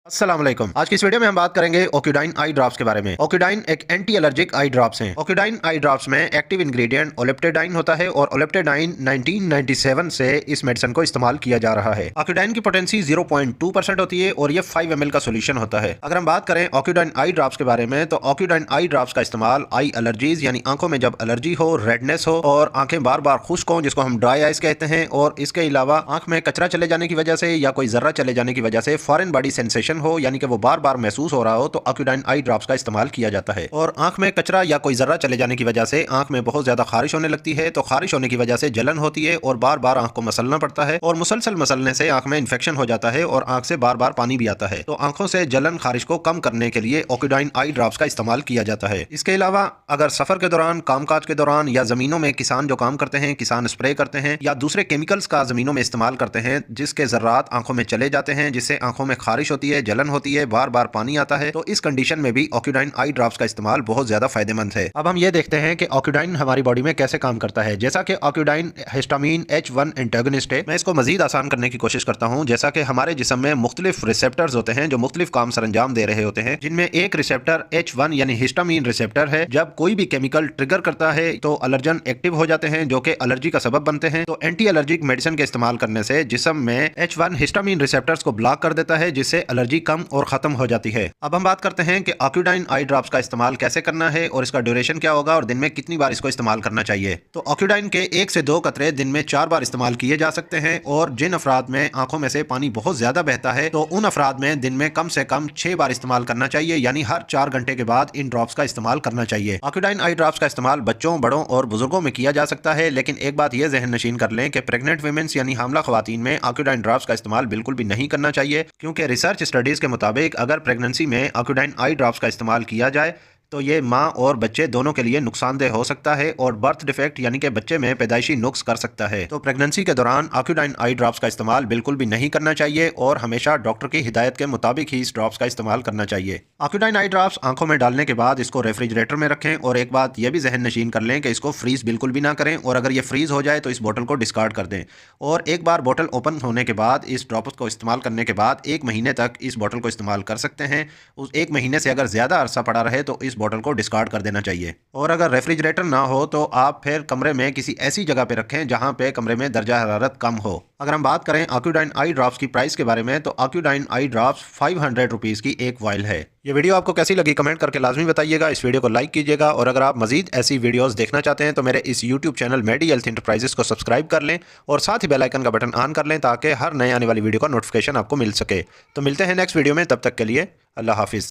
अस्सलाम वालेकुम। आज की इस वीडियो में हम बात करेंगे ओक्यूडाइन आई ड्रॉप्स के बारे में। ओक्यूडाइन एक एंटी एलर्जिक आई ड्रॉप्स हैं। ओक्यूडाइन आई ड्रॉप्स में एक्टिव इंग्रेडिएंट ओलेप्टेडाइन होता है और ओलेप्टेडाइन 1997 से इस मेडिसिन को इस्तेमाल किया जा रहा है। ओक्यूडाइन की पोटेंसी 0.2% होती है और ये 5 ml का सोल्यूशन होता है। अगर हम बात करें ओक्यूडाइन आई ड्रॉप्स के बारे में, तो ओक्यूडाइन आई ड्रॉप्स का इस्तेमाल आई एलर्जीज यानी आंखों में जब एलर्जी हो, रेडनेस हो और आंखें बार बार खुश्क हो, जिसको हम ड्राई आइज कहते हैं, और इसके अलावा आंख में कचरा चले जाने की वजह से या कोई जर्रा चले जाने की वजह से फॉरेन बॉडी सेंसेशन हो, यानी कि वो बार बार महसूस हो रहा हो, तो ओक्यूडाइन आई ड्रॉप्स का इस्तेमाल किया जाता है। और आंख में कचरा या कोई जर्रा चले जाने की वजह से आंख में बहुत ज्यादा खारिश होने लगती है, तो खारिश होने की वजह से जलन होती है और बार बार आंख को मसलना पड़ता है, और मुसलसल मसलने से आंख में इन्फेक्शन हो जाता है और आंख से बार बार पानी भी आता है। तो आंखों से जलन खारिश को कम करने के लिए ओक्यूडाइन आई ड्रॉप्स का इस्तेमाल किया जाता है। इसके अलावा अगर सफर के दौरान, कामकाज के दौरान या जमीनों में किसान जो काम करते हैं, किसान स्प्रे करते हैं या दूसरे केमिकल्स का जमीनों में इस्तेमाल करते हैं जिसके जर्रात आंखों में चले जाते हैं, जिससे आंखों में खारिश होती है, जलन होती है, बार बार पानी आता है, तो इस कंडीशन में भी ओक्यूडाइन आई ड्रॉप्स का इस्तेमाल बहुत ज्यादा फायदेमंद है। अब हम ये देखते हैं कि ओक्यूडाइन हमारी बॉडी में कैसे काम करता है। जैसा कि ओक्यूडाइन हिस्टामिन H1 एंटागोनिस्ट है, मैं इसको मजीद आसान करने की कोशिश करता हूँ। जैसा कि हमारे जिस्म में मुख्तलिफ रिसेप्टर्स होते हैं जो मुख्तलिफ काम सरंजाम दे रहे होते हैं, जिनमें एक रिसेप्टर H1 यानी हिस्टामिन रिसेप्टर है। जब कोई भी केमिकल ट्रिगर करता है तो अलर्जन एक्टिव हो जाते हैं जो कि एलर्जी का सबब बनते हैं। तो एंटी एलर्जिक मेडिसिन के इस्तेमाल करने से जिस्म में H1 हिस्टामिन रिसेप्टर्स को ब्लॉक कर देता है, जिससे एलर्जी कम और खत्म हो जाती है। अब हम बात करते हैं कि ओक्यूडाइन आई ड्रॉप्स का इस्तेमाल कैसे करना है और इसका ड्यूरेशन क्या होगा और दिन में कितनी बार इसको इस्तेमाल करना चाहिए। तो ओक्यूडाइन के 1 से 2 कतरे दिन में 4 बार इस्तेमाल किए जा सकते हैं, और जिन अफराद में आंखों में से पानी बहुत ज्यादा बहता है तो उन अफराद में दिन में कम से कम 6 बार इस्तेमाल करना चाहिए, यानी हर 4 घंटे के बाद इन ड्रॉप्स का इस्तेमाल करना चाहिए। ओक्यूडाइन आई ड्रॉप्स का इस्तेमाल बच्चों, बड़ों और बुजुर्गों में किया जा सकता है, लेकिन एक बात यह जहन नशीन कर लें कि प्रेग्नेंट वीमेंस यानी हामला खवातीन में ओक्यूडाइन ड्रॉप्स का इस्तेमाल बिल्कुल भी नहीं करना चाहिए, क्योंकि रिसर्च स्टडीज के मुताबिक अगर प्रेगनेंसी में ओक्यूडाइन आई ड्रॉप्स का इस्तेमाल किया जाए तो ये माँ और बच्चे दोनों के लिए नुकसानदेह हो सकता है और बर्थ डिफेक्ट यानी कि बच्चे में पैदाइशी नुक्स कर सकता है। तो प्रेगनेंसी के दौरान ओक्यूडाइन आई ड्रॉप्स का इस्तेमाल बिल्कुल भी नहीं करना चाहिए और हमेशा डॉक्टर की हिदायत के मुताबिक ही इस ड्रॉप्स का इस्तेमाल करना चाहिए। ओक्यूडाइन आई ड्रॉप्स आंखों में डालने के बाद इसको रेफ्रिजरेटर में रखें, और एक बात यह भी जहन नशीन कर लें कि इसको फ्रीज बिल्कुल भी ना करें, और अगर ये फ्रीज हो जाए तो इस बोतल को डिस्कार्ड कर दें। और एक बार बोतल ओपन होने के बाद इस ड्रॉप्स को इस्तेमाल करने के बाद 1 महीने तक इस बोतल को इस्तेमाल कर सकते हैं। उस 1 महीने से अगर ज्यादा अरसा पड़ा रहे तो इस बोतल को डिस्कार्ड देना चाहिए। और अगर रेफ्रिजरेटर ना हो तो आप फिर कमरे में किसी ऐसी जगह पे रखें जहां पे कमरे में दर्जा हरारत कम हो। अगर हम बात करें ओक्यूडाइन आई ड्रॉप्स की प्राइस के बारे में, तो ओक्यूडाइन आई ड्रॉप्स 500 रुपीज की एक वाइल है। ये वीडियो आपको कैसी लगी कमेंट करके लाजमी बताइएगा। इस वीडियो को लाइक कीजिएगा, और अगर आप मजीद ऐसी वीडियोस देखना चाहते हैं तो मेरे इस यूट्यूब चैनल मेडी हेल्थ इंटरप्राइजेस को सब्सक्राइब कर लें और साथ ही बेल आइकन का बटन ऑन कर लें ताकि हर नए आने वाली वीडियो का नोटिफिकेशन आपको मिल सके। तो मिलते हैं नेक्स्ट वीडियो में, तब तक के लिए अल्लाह हाफिज़।